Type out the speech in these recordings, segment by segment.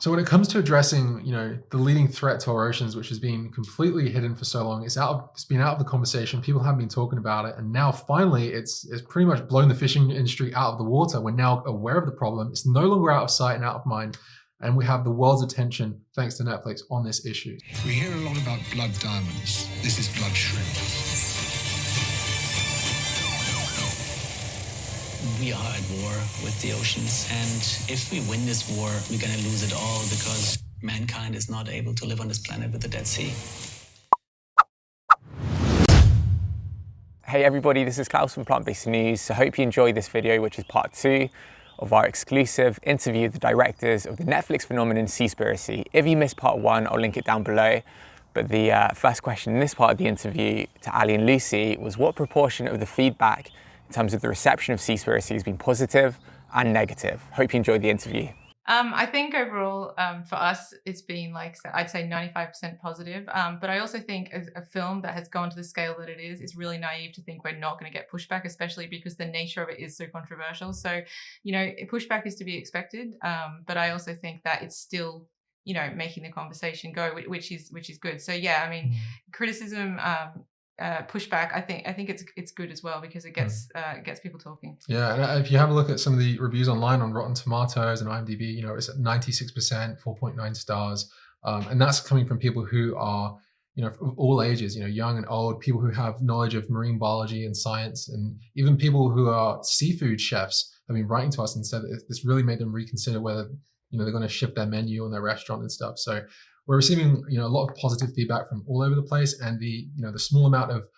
So when it comes to addressing, the leading threat to our oceans, which has been completely hidden for so long, it's been out of the conversation. People haven't been talking about it, and now finally, it's pretty much blown the fishing industry out of the water. We're now aware of the problem. It's no longer out of sight and out of mind, and we have the world's attention, thanks to Netflix, on this issue. We hear a lot about blood diamonds. This is blood shrimp. We are at war with the oceans, and if we win this war, we're going to lose it all because mankind is not able to live on this planet with the Dead Sea. Hey everybody, this is Klaus from Plant-Based News. So I hope you enjoyed this video, which is part 2 of our exclusive interview with the directors of the Netflix phenomenon Seaspiracy. If you missed part 1, I'll link it down below. But the first question in this part of the interview to Ali and Lucy was, what proportion of the feedback in terms of the reception of Seaspiracy has been positive and negative? Hope you enjoyed the interview. I think overall, for us, it's been I'd say 95% positive. But I also think as a film that has gone to the scale that it is, it's really naive to think we're not going to get pushback, especially because the nature of it is so controversial. So, pushback is to be expected. But I also think that it's still, making the conversation go, which is good. So yeah, I mean, criticism, pushback, I think it's good as well, because it gets people talking. Yeah, and if you have a look at some of the reviews online on Rotten Tomatoes and IMDb, it's at 96%, 4.9 stars, and that's coming from people who are, of all ages, young and old, people who have knowledge of marine biology and science, and even people who are seafood chefs have been writing to us and said that this really made them reconsider whether they're going to shift their menu on their restaurant and stuff. So we're receiving, a lot of positive feedback from all over the place, and the small amount of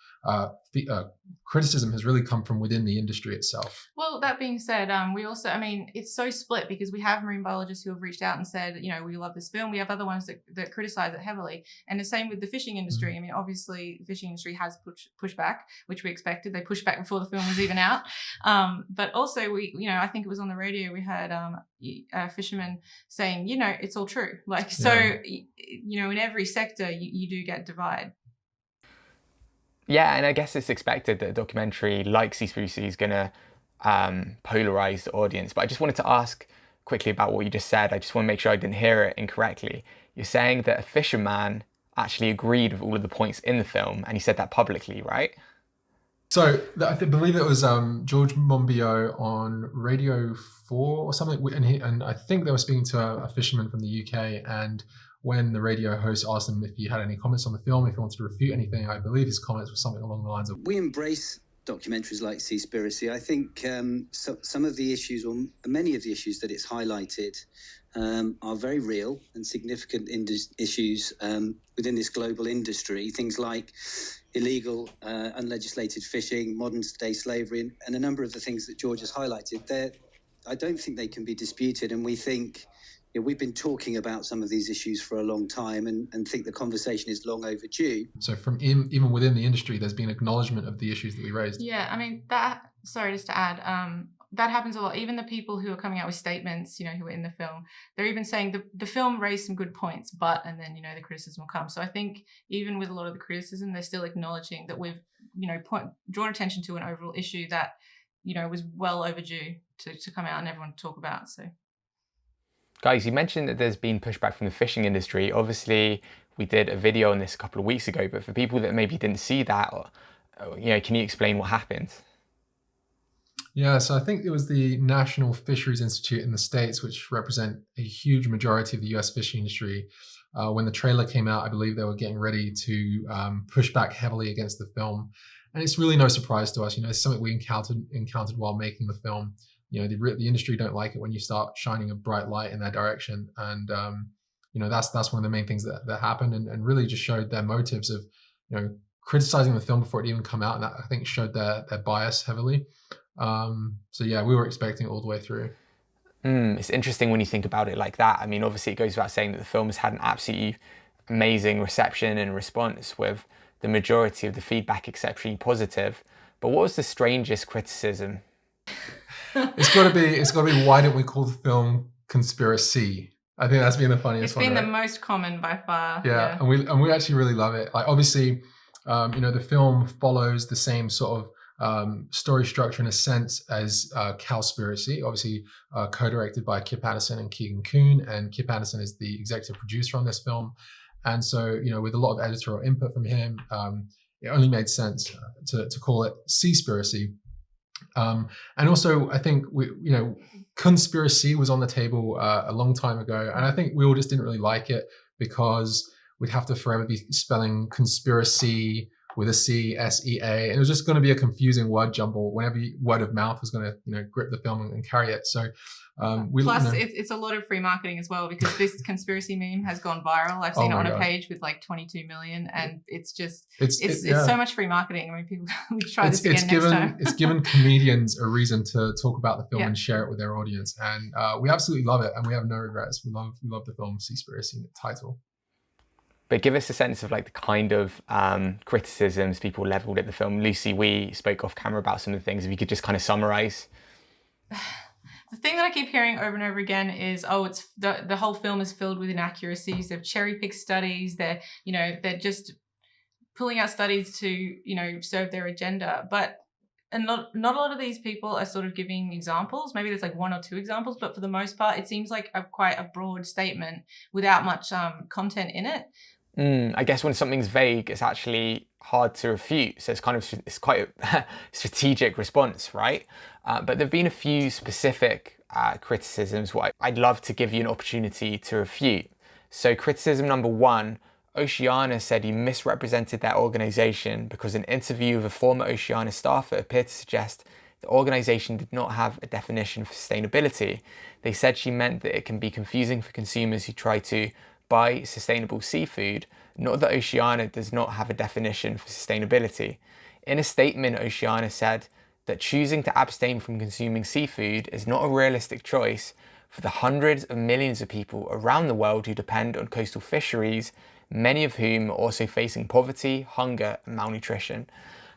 criticism has really come from within the industry itself. Well, that being said, we also, it's so split, because we have marine biologists who have reached out and said, we love this film. We have other ones that criticize it heavily, and the same with the fishing industry. Obviously, the fishing industry has pushed back, which we expected. They pushed back before the film was even out. But also, I think it was on the radio, we heard Fisherman saying, it's all true. In every sector, you do get divide. Yeah, and I guess it's expected that a documentary like Seaspiracy is going to polarize the audience. But I just wanted to ask quickly about what you just said. I just want to make sure I didn't hear it incorrectly. You're saying that a fisherman actually agreed with all of the points in the film, and he said that publicly, right? So I believe it was George Monbiot on Radio 4 or something, and I think they were speaking to a fisherman from the UK, and when the radio host asked him if he had any comments on the film, if he wanted to refute anything, I believe his comments were something along the lines of, we embrace documentaries like Seaspiracy. I think some of the issues, or many of the issues that it's highlighted, are very real and significant issues within this global industry. Things like illegal, unlegislated fishing, modern-day slavery, and a number of the things that George has highlighted. I don't think they can be disputed, and we think we've been talking about some of these issues for a long time, and think the conversation is long overdue. So from even within the industry, there's been acknowledgement of the issues that we raised. Yeah, just to add, that happens a lot. Even the people who are coming out with statements, who are in the film, they're even saying the film raised some good points, and then, the criticism will come. So I think even with a lot of the criticism, they're still acknowledging that we've, drawn attention to an overall issue that, was well overdue to come out and everyone to talk about. So. Guys, you mentioned that there's been pushback from the fishing industry. Obviously, we did a video on this a couple of weeks ago, but for people that maybe didn't see that, can you explain what happened? Yeah, so I think it was the National Fisheries Institute in the States, which represent a huge majority of the US fishing industry. When the trailer came out, I believe they were getting ready to push back heavily against the film. And it's really no surprise to us. It's something we encountered while making the film. The industry don't like it when you start shining a bright light in their direction, and that's one of the main things that happened, and really just showed their motives of criticizing the film before it even come out, and that I think showed their bias heavily. So yeah, we were expecting it all the way through. It's interesting when you think about it like that. Obviously it goes without saying that the film has had an absolutely amazing reception and response, with the majority of the feedback exceptionally positive. But what was the strangest criticism? It's got to be. Why don't we call the film Conspiracy? I think that's been the funniest one. It's been right? the most common by far. Yeah, and we actually really love it. Obviously, the film follows the same sort of story structure in a sense as Cowspiracy, obviously co-directed by Kip Anderson and Keegan Kuhn, and Kip Anderson is the executive producer on this film. And so, with a lot of editorial input from him, it only made sense to call it Seaspiracy. And also, I think conspiracy was on the table a long time ago, and I think we all just didn't really like it because we'd have to forever be spelling conspiracy with a C, S-E-A, and it was just going to be a confusing word jumble whenever word of mouth was going to, grip the film and carry it. So, it's a lot of free marketing as well, because this conspiracy meme has gone viral. I've seen it on a page with like 22 million, and it's so much free marketing. I mean, people we try this again next time. It's given comedians a reason to talk about the film and share it with their audience, and we absolutely love it, and we have no regrets. We love the film Seaspiracy title. But give us a sense of like the kind of criticisms people leveled at the film. Lucy, we spoke off camera about some of the things. If you could just kind of summarize. The thing that I keep hearing over and over again is, it's the whole film is filled with inaccuracies. They've cherry-picked studies. They're just pulling out studies to, serve their agenda. And not a lot of these people are sort of giving examples. Maybe there's like one or two examples, but for the most part, it seems like quite a broad statement without much content in it. I guess when something's vague, it's actually hard to refute. So it's quite a strategic response, right? But there've been a few specific criticisms what I'd love to give you an opportunity to refute. So criticism number one, Oceana said you misrepresented their organization because an interview with a former Oceana staffer appeared to suggest the organization did not have a definition for sustainability. They said she meant that it can be confusing for consumers who try to buy sustainable seafood, not that Oceana does not have a definition for sustainability. In a statement, Oceana said that choosing to abstain from consuming seafood is not a realistic choice for the hundreds of millions of people around the world who depend on coastal fisheries, many of whom are also facing poverty, hunger, and malnutrition.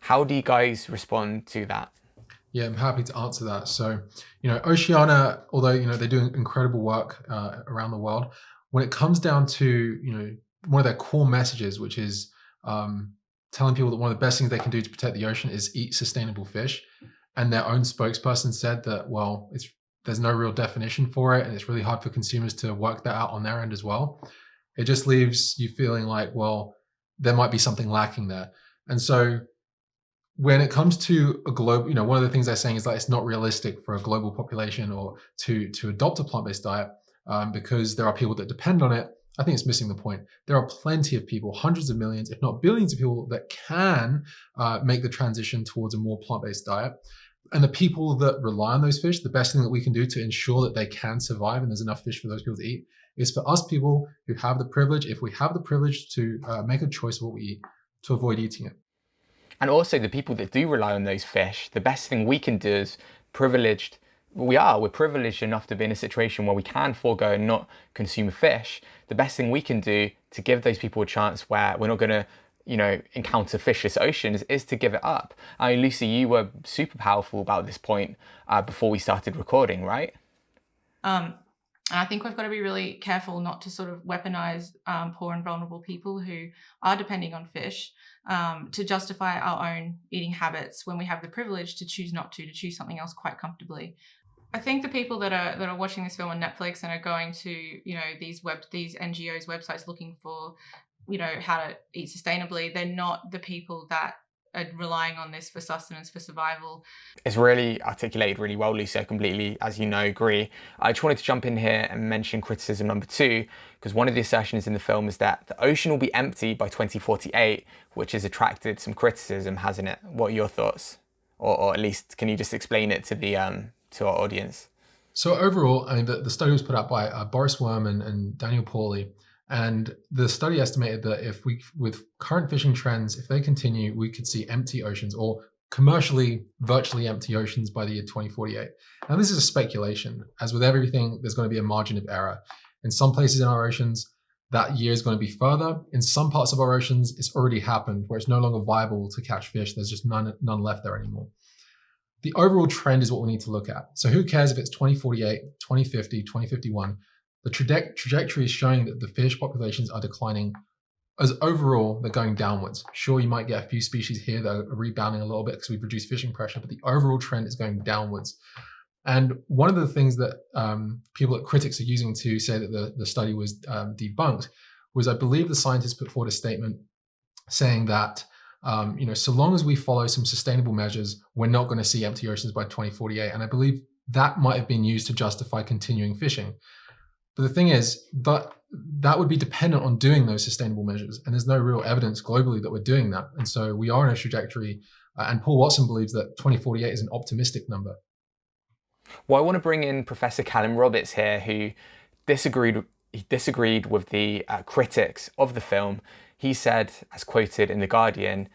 How do you guys respond to that? Yeah, I'm happy to answer that. So, Oceana, although, they do incredible work around the world, when it comes down to, one of their core messages, which is telling people that one of the best things they can do to protect the ocean is eat sustainable fish. And their own spokesperson said that, there's no real definition for it, and it's really hard for consumers to work that out on their end as well. It just leaves you feeling like, there might be something lacking there. And so when it comes to a global, one of the things they're saying is that it's not realistic for a global population or to adopt a plant-based diet because there are people that depend on it. I think it's missing the point. There are plenty of people, hundreds of millions, if not billions of people that can make the transition towards a more plant-based diet. And the people that rely on those fish, the best thing that we can do to ensure that they can survive and there's enough fish for those people to eat is for us people who have the privilege, if we have the privilege to make a choice of what we eat, to avoid eating it. And also the people that do rely on those fish, the best thing we can do is privileged. We're privileged enough to be in a situation where we can forego and not consume fish. The best thing we can do to give those people a chance where we're not going to, encounter fishless oceans is to give it up. I mean, Lucy, you were super powerful about this point before we started recording, right? And I think we've got to be really careful not to sort of weaponize poor and vulnerable people who are depending on fish to justify our own eating habits when we have the privilege to choose not to choose something else quite comfortably. I think the people that are watching this film on Netflix and are going to, these NGOs websites looking for, how to eat sustainably, they're not the people that are relying on this for sustenance, for survival. It's really articulated really well, Lucy. I completely, as you know, agree. I just wanted to jump in here and mention criticism number two, because one of the assertions in the film is that the ocean will be empty by 2048, which has attracted some criticism, hasn't it? What are your thoughts? Or at least, can you just explain it to the to our audience? So overall, I mean, the study was put out by Boris Worm and Daniel Pauly. And the study estimated that with current fishing trends, if they continue, we could see empty oceans or commercially virtually empty oceans by the year 2048. Now, this is a speculation. As with everything, there's going to be a margin of error. In some places in our oceans, that year is going to be further. In some parts of our oceans, it's already happened where it's no longer viable to catch fish. There's just none left there anymore. The overall trend is what we need to look at. So who cares if it's 2048, 2050, 2051? The trajectory is showing that the fish populations are declining as overall, they're going downwards. Sure, you might get a few species here that are rebounding a little bit because we've reduced fishing pressure, but the overall trend is going downwards. And one of the things that critics are using to say that the study was debunked was, I believe the scientists put forward a statement saying that so long as we follow some sustainable measures, we're not going to see empty oceans by 2048. And I believe that might have been used to justify continuing fishing. But the thing is, that would be dependent on doing those sustainable measures. And there's no real evidence globally that we're doing that. And so we are in a trajectory. And Paul Watson believes that 2048 is an optimistic number. Well, I want to bring in Professor Callum Roberts here, who disagreed with the critics of the film. He said, as quoted in The Guardian,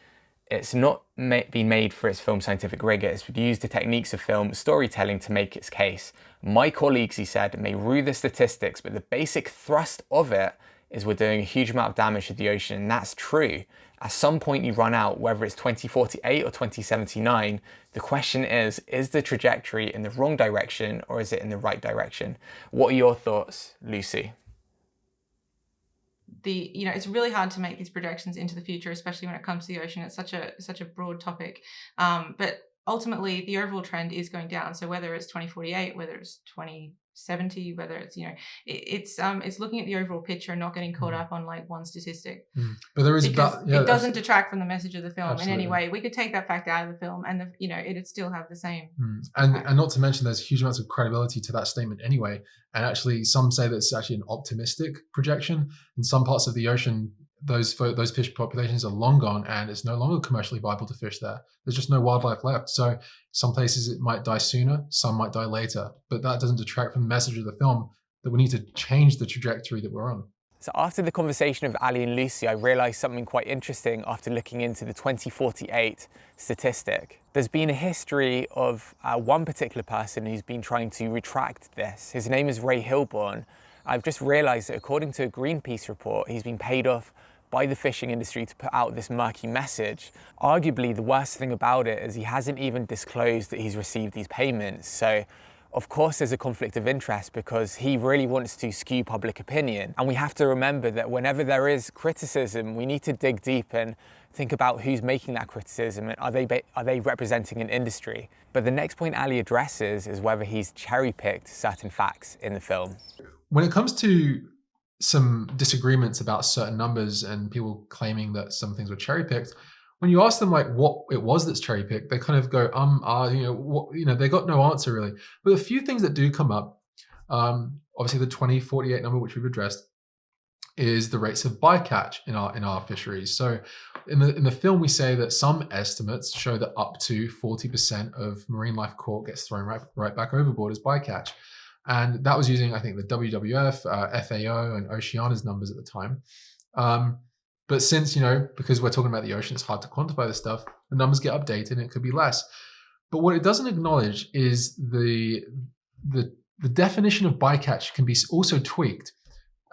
it's not been made for its film scientific rigor. It's used the techniques of film storytelling to make its case. My colleagues, he said, may rue the statistics, but the basic thrust of it is we're doing a huge amount of damage to the ocean, and that's true. At some point you run out, whether it's 2048 or 2079, the question is the trajectory in the wrong direction or is it in the right direction? What are your thoughts, Lucy? It's really hard to make these projections into the future, especially when it comes to the ocean. It's such a broad topic. But ultimately, the overall trend is going down. So whether it's 2048, whether it's 2070, whether it's it's looking at the overall picture and not getting caught up on like one statistic. But there is it doesn't detract from the message of the film in any way. We could take that fact out of the film, and it'd still have the same. And not to mention, there's huge amounts of credibility to that statement anyway. And actually, some say that it's actually an optimistic projection. In some parts of the ocean, those fish populations are long gone, and it's no longer commercially viable to fish there. There's just no wildlife left. So some places it might die sooner, some might die later. But that doesn't detract from the message of the film that we need to change the trajectory that we're on. So after the conversation with Ali and Lucy, I realised something quite interesting after looking into the 2048 statistic. There's been a history of one particular person who's been trying to retract this. His name is Ray Hilborn. I've just realised that according to a Greenpeace report, he's been paid off by the fishing industry to put out this murky message. Arguably, the worst thing about it is he hasn't even disclosed that he's received these payments. So of course there's a conflict of interest because he really wants to skew public opinion. And we have to remember that whenever there is criticism, we need to dig deep and think about who's making that criticism and are they representing an industry. But the next point Ali addresses is whether he's cherry-picked certain facts in the film. When it comes to some disagreements about certain numbers and people claiming that some things were cherry-picked, when you ask them like what it was that's cherry-picked, they kind of go, they got no answer really. But a few things that do come up, obviously the 2048 number, which we've addressed, is the rates of bycatch in our fisheries. So in the film, we say that some estimates show that up to 40% of marine life caught gets thrown right back overboard as bycatch. And that was using, I think, the WWF, FAO, and Oceana's numbers at the time. But since, because we're talking about the ocean, it's hard to quantify this stuff, the numbers get updated and it could be less. But what it doesn't acknowledge is the definition of bycatch can be also tweaked.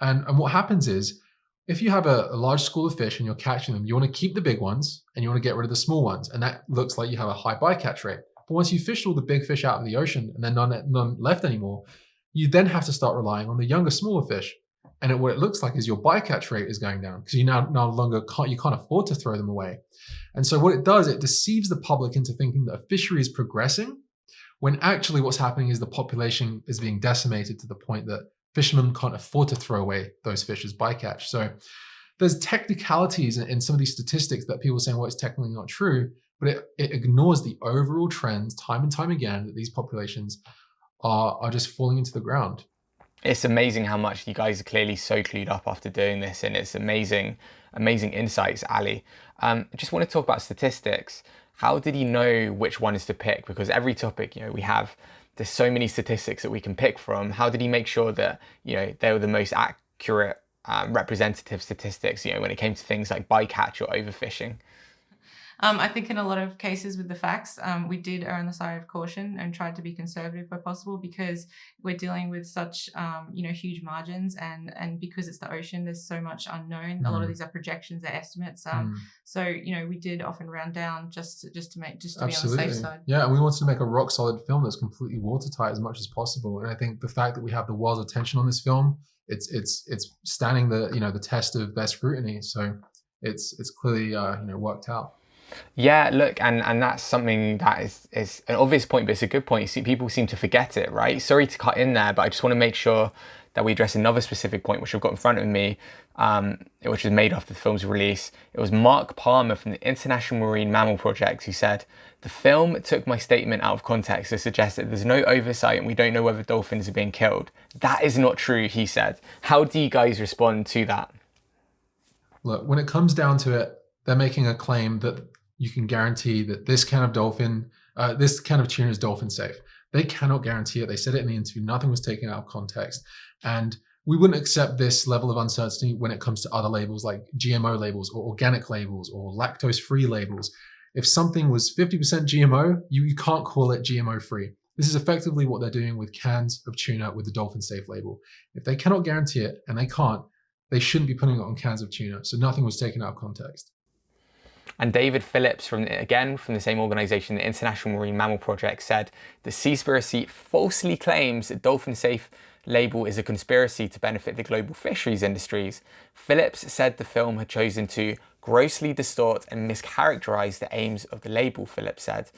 And what happens is, if you have a large school of fish and you're catching them, you want to keep the big ones and you want to get rid of the small ones. And that looks like you have a high bycatch rate. But once you fish all the big fish out in the ocean and then none left anymore, you then have to start relying on the younger, smaller fish. And what it looks like is your bycatch rate is going down because you no longer can't afford to throw them away. And so what it does, it deceives the public into thinking that a fishery is progressing, when actually what's happening is the population is being decimated to the point that fishermen can't afford to throw away those fish as bycatch. So there's technicalities in some of these statistics that people are saying, well, it's technically not true, but it ignores the overall trends time and time again that these populations are just falling into the ground. It's amazing how much you guys are clearly so clued up after doing this, and it's amazing insights, Ali. I just want to talk about statistics. How did you know which ones to pick? Because every topic, there's so many statistics that we can pick from. How did he make sure that, they were the most accurate representative statistics, when it came to things like bycatch or overfishing? I think in a lot of cases with the facts, we did err on the side of caution and tried to be conservative where possible because we're dealing with such, huge margins and because it's the ocean, there's so much unknown. A lot of these are projections, they're estimates. So, we did often round down just to be on the safe side. Yeah, and we wanted to make a rock solid film that's completely watertight as much as possible. And I think the fact that we have the world's attention on this film it's standing the the test of their scrutiny. So it's clearly worked out. Yeah, look, and that's something that is an obvious point, but it's a good point. You see, people seem to forget it, right? Sorry to cut in there, but I just want to make sure that we address another specific point, which I've got in front of me, which was made after the film's release. It was Mark Palmer from the International Marine Mammal Project who said, "The film took my statement out of context to suggest that there's no oversight and we don't know whether dolphins are being killed. That is not true," he said. How do you guys respond to that? Look, when it comes down to it, they're making a claim that you can guarantee that this kind of tuna is dolphin safe. They cannot guarantee it. They said it in the interview. Nothing was taken out of context. And we wouldn't accept this level of uncertainty when it comes to other labels like GMO labels or organic labels or lactose-free labels. If something was 50% GMO, you can't call it GMO-free. This is effectively what they're doing with cans of tuna with the dolphin safe label. If they cannot guarantee it, and they can't, they shouldn't be putting it on cans of tuna. So nothing was taken out of context. And David Phillips, from the same organisation, the International Marine Mammal Project, said the Seaspiracy falsely claims that dolphin safe label is a conspiracy to benefit the global fisheries industries. Phillips said the film had chosen to grossly distort and mischaracterize the aims of the label, Phillips said.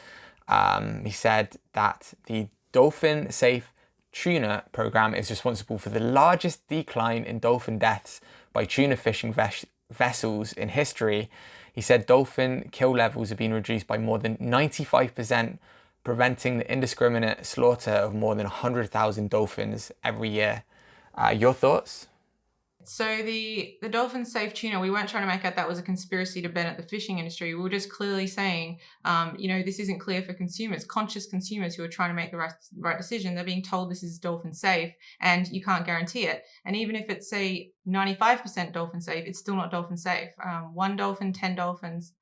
He said that the dolphin safe tuna program is responsible for the largest decline in dolphin deaths by tuna fishing vessels in history. He said dolphin kill levels have been reduced by more than 95%, preventing the indiscriminate slaughter of more than 100,000 dolphins every year. Your thoughts? So the dolphin safe tuna, we weren't trying to make out that was a conspiracy to benefit the fishing industry. We were just clearly saying, this isn't clear for consumers, conscious consumers who are trying to make the right decision. They're being told this is dolphin safe and you can't guarantee it. And even if it's, say, 95% dolphin safe, it's still not dolphin safe. 1 dolphin, 10 dolphins,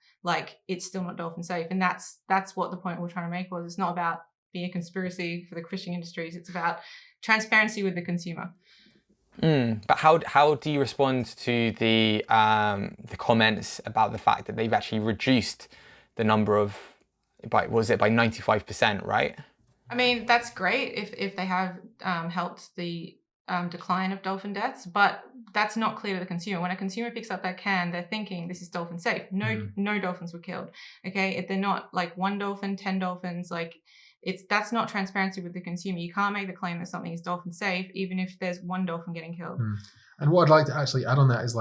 it's still not dolphin safe. And that's what the point we're trying to make was. It's not about being a conspiracy for the fishing industries. It's about transparency with the consumer. But how do you respond to the comments about the fact that they've actually reduced the number of by 95%, right? I mean, that's great if they have helped the decline of dolphin deaths, but that's not clear to the consumer. When a consumer picks up that can, they're thinking this is dolphin safe. No dolphins were killed. Okay, if they're not 1 dolphin, 10 dolphins, that's not transparency with the consumer. You can't make the claim that something is dolphin safe, even if there's 1 dolphin getting killed. And what I'd like to actually add on that is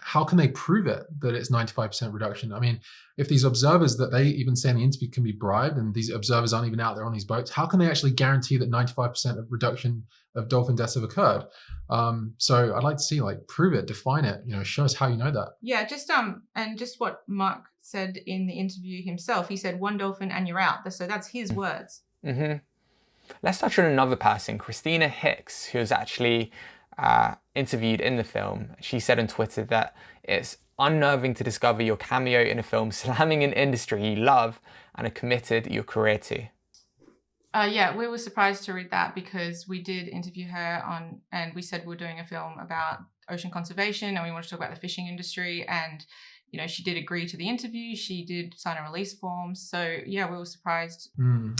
how can they prove it that it's 95% reduction? I mean, if these observers that they even say in the interview can be bribed, and these observers aren't even out there on these boats, how can they actually guarantee that 95% of reduction of dolphin deaths have occurred? So I'd like to see prove it, define it, show us how you know that. Yeah, and just what Mark said in the interview himself. He said 1 dolphin and you're out. So that's his words. Let's touch on another person, Christina Hicks, who was actually interviewed in the film. She said on Twitter that it's unnerving to discover your cameo in a film slamming an industry you love and are committed your career to. Yeah, we were surprised to read that because we did interview her and we said we're doing a film about ocean conservation and we wanted to talk about the fishing industry, and she did agree to the interview. She did sign a release form. So yeah, we were surprised.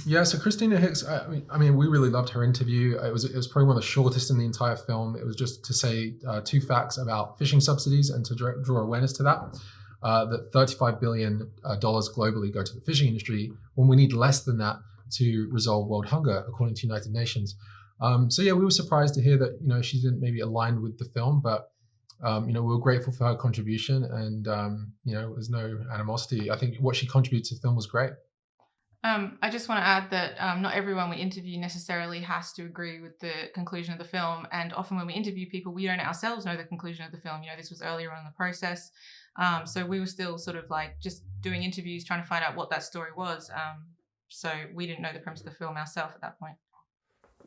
Yeah, so Christina Hicks, I mean, we really loved her interview. It was probably one of the shortest in the entire film. It was just to say 2 facts about fishing subsidies and to draw awareness to that. That $35 billion globally go to the fishing industry when we need less than that to resolve world hunger, according to United Nations. So yeah, we were surprised to hear that she didn't maybe align with the film, but we were grateful for her contribution, and there's no animosity. I think what she contributed to the film was great. I just want to add that not everyone we interview necessarily has to agree with the conclusion of the film, and often when we interview people, we don't ourselves know the conclusion of the film. This was earlier on in the process, so we were still sort of just doing interviews, trying to find out what that story was. So we didn't know the premise of the film ourselves at that point.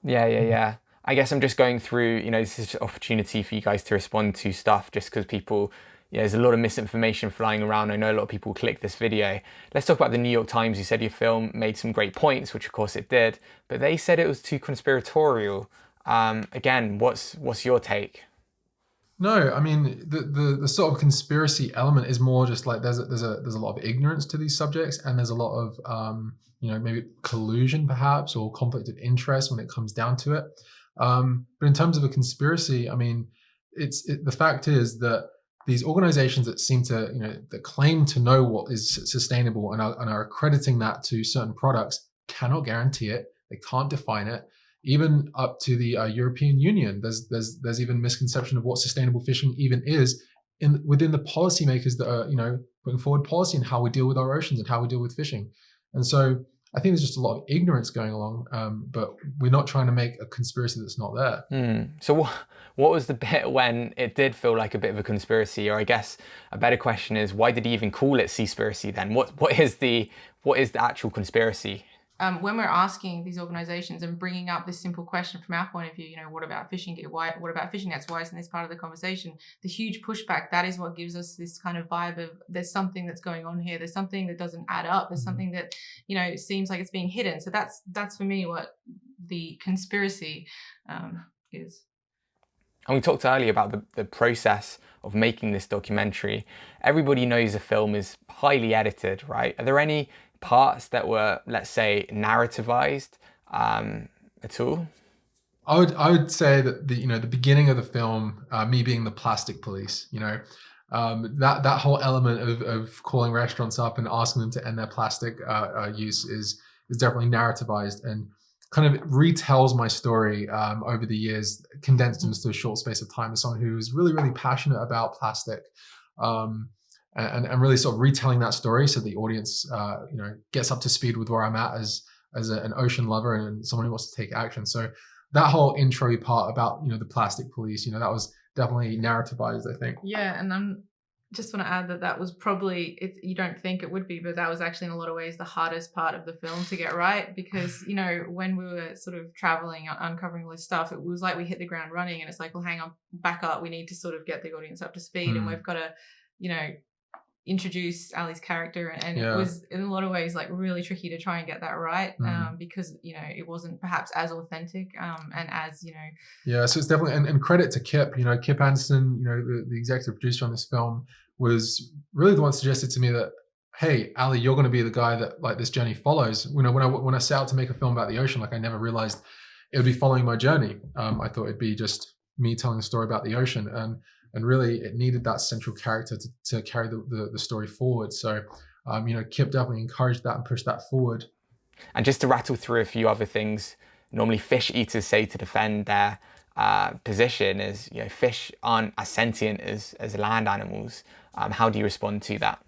Yeah. I guess I'm just going through, this is an opportunity for you guys to respond to stuff just because people, there's a lot of misinformation flying around. I know a lot of people click this video. Let's talk about the New York Times, who said your film made some great points, which of course it did, but they said it was too conspiratorial. Again, what's your take? No, I mean, the sort of conspiracy element is more just there's a lot of ignorance to these subjects, and there's a lot of maybe collusion perhaps, or conflict of interest when it comes down to it. But in terms of a conspiracy, I mean, the fact is that these organizations that seem to, that claim to know what is sustainable and are accrediting that to certain products cannot guarantee it. They can't define it. Even up to the European Union, there's even misconception of what sustainable fishing even is within the policymakers that are, putting forward policy in how we deal with our oceans and how we deal with fishing. And so I think there's just a lot of ignorance going along, but we're not trying to make a conspiracy that's not there. So what was the bit when it did feel like a bit of a conspiracy? Or I guess a better question is, why did he even call it Seaspiracy then? What is the actual conspiracy? When we're asking these organizations and bringing up this simple question from our point of view, what about fishing gear? What about fishing nets? Why isn't this part of the conversation? The huge pushback, that is what gives us this kind of vibe of there's something that's going on here. There's something that doesn't add up. There's something that, seems like it's being hidden. So that's for me what the conspiracy is. And we talked earlier about the process of making this documentary. Everybody knows a film is highly edited, right? Are there any parts that were, let's say, narrativized at all? I would say that the beginning of the film, me being the plastic police, that whole element of calling restaurants up and asking them to end their plastic use is definitely narrativized and kind of retells my story over the years, condensed into a short space of time, as someone who is really, really passionate about plastic. And really sort of retelling that story so the audience, gets up to speed with where I'm at as an ocean lover and someone who wants to take action. So that whole intro part about, the plastic police, that was definitely narrativized, I think. Yeah, and I'm just want to add that was probably, you don't think it would be, but that was actually in a lot of ways the hardest part of the film to get right, because, when we were sort of traveling, uncovering all this stuff, it was like we hit the ground running and it's like, well, hang on, back up. We need to sort of get the audience up to speed and we've got to, introduce Ali's character, and it was in a lot of ways like really tricky to try and get that right, because it wasn't perhaps as authentic and as Yeah, so it's definitely and credit to Kip. Kip Anderson, the executive producer on this film, was really the one suggested to me that, hey, Ali, you're going to be the guy that like this journey follows. When I set out to make a film about the ocean, like I never realized it would be following my journey. I thought it'd be just me telling a story about the ocean, and really it needed that central character to carry the story forward. So, Kip definitely encouraged that and pushed that forward. And just to rattle through a few other things, normally fish eaters say to defend their position is, fish aren't as sentient as land animals. How do you respond to that?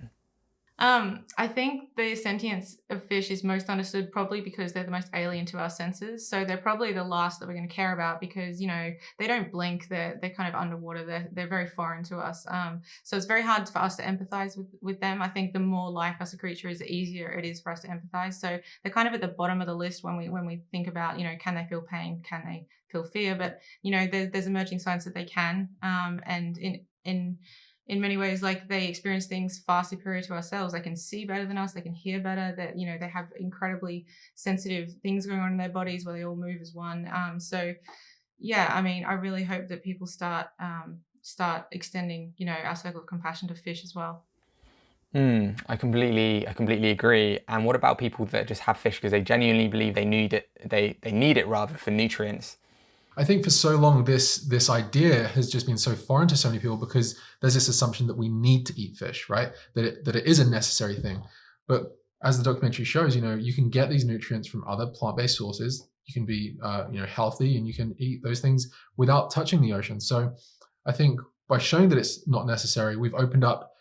I think the sentience of fish is most understood probably because they're the most alien to our senses. So they're probably the last that we're going to care about because, they don't blink. They're kind of underwater. They're very foreign to us. So it's very hard for us to empathize with them. I think the more like us a creature is, the easier it is for us to empathize. So they're kind of at the bottom of the list when we think about, can they feel pain? Can they feel fear? But, there's emerging signs that they can. And in many ways, like they experience things far superior to ourselves. They can see better than us. They can hear better. That they have incredibly sensitive things going on in their bodies where they all move as one. So, yeah, I mean, I really hope that people start extending, our circle of compassion to fish as well. I completely agree. And what about people that just have fish because they genuinely believe they need it? They need it rather for nutrients. I think for so long, this idea has just been so foreign to so many people because there's this assumption that we need to eat fish, right? That it is a necessary thing. But as the documentary shows, you can get these nutrients from other plant-based sources. You can be, healthy, and you can eat those things without touching the ocean. So I think by showing that it's not necessary, we've opened up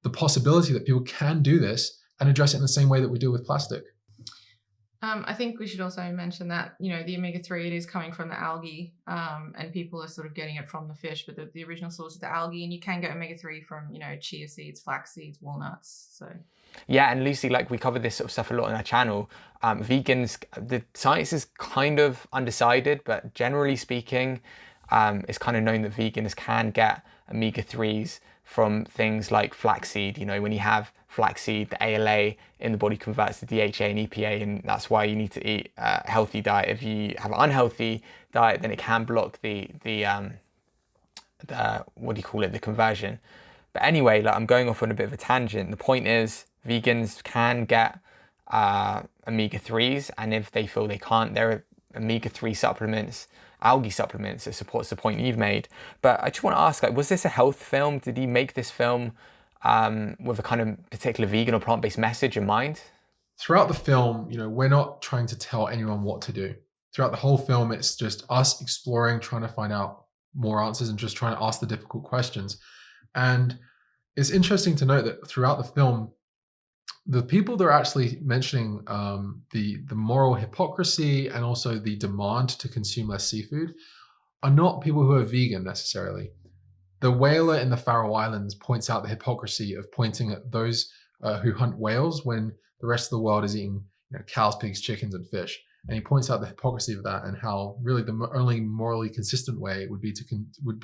the possibility that people can do this and address it in the same way that we do with plastic. I think we should also mention that, the omega-3, it is coming from the algae, and people are sort of getting it from the fish, but the original source is the algae, and you can get omega-3 from, chia seeds, flax seeds, walnuts. So yeah, and Lucy, like we cover this sort of stuff a lot on our channel. Vegans, the science is kind of undecided, but generally speaking, it's kind of known that vegans can get omega-3s from things like flaxseed. When you have flaxseed, the ALA in the body converts to DHA and EPA, and that's why you need to eat a healthy diet. If you have an unhealthy diet, then it can block the what do you call it, the conversion. But anyway, like I'm going off on a bit of a tangent. The point is, vegans can get omega-3s, and if they feel they can't, there are omega-3 supplements algae supplements. It supports the point you've made. But I just want to ask, like, was this a health film? Did he make this film with a kind of particular vegan or plant-based message in mind? Throughout the film, we're not trying to tell anyone what to do. Throughout the whole film, it's just us exploring, trying to find out more answers and just trying to ask the difficult questions. And it's interesting to note that throughout the film, the people that are actually mentioning the moral hypocrisy and also the demand to consume less seafood are not people who are vegan necessarily. The whaler in the Faroe Islands points out the hypocrisy of pointing at those who hunt whales when the rest of the world is eating cows, pigs, chickens, and fish. And he points out the hypocrisy of that and how really the only morally consistent way would be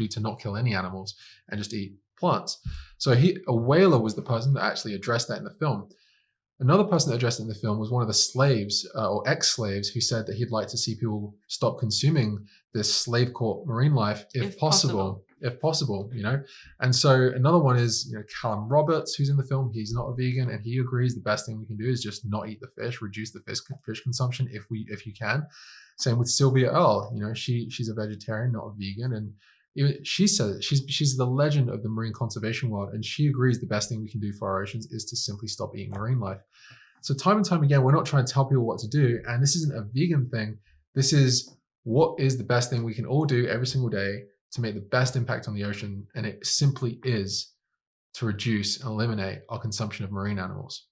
to not kill any animals and just eat plants. So a whaler was the person that actually addressed that in the film. Another person that addressed it in the film was one of the slaves or ex-slaves who said that he'd like to see people stop consuming this slave-caught marine life if possible. And so another one is Callum Roberts, who's in the film. He's not a vegan, and he agrees the best thing we can do is just not eat the fish, reduce the fish consumption if you can. Same with Sylvia Earle. She's a vegetarian, not a vegan, and she says she's the legend of the marine conservation world, and she agrees the best thing we can do for our oceans is to simply stop eating marine life. So time and time again, we're not trying to tell people what to do, and this isn't a vegan thing. This is what is the best thing we can all do every single day to make the best impact on the ocean, and it simply is to reduce and eliminate our consumption of marine animals.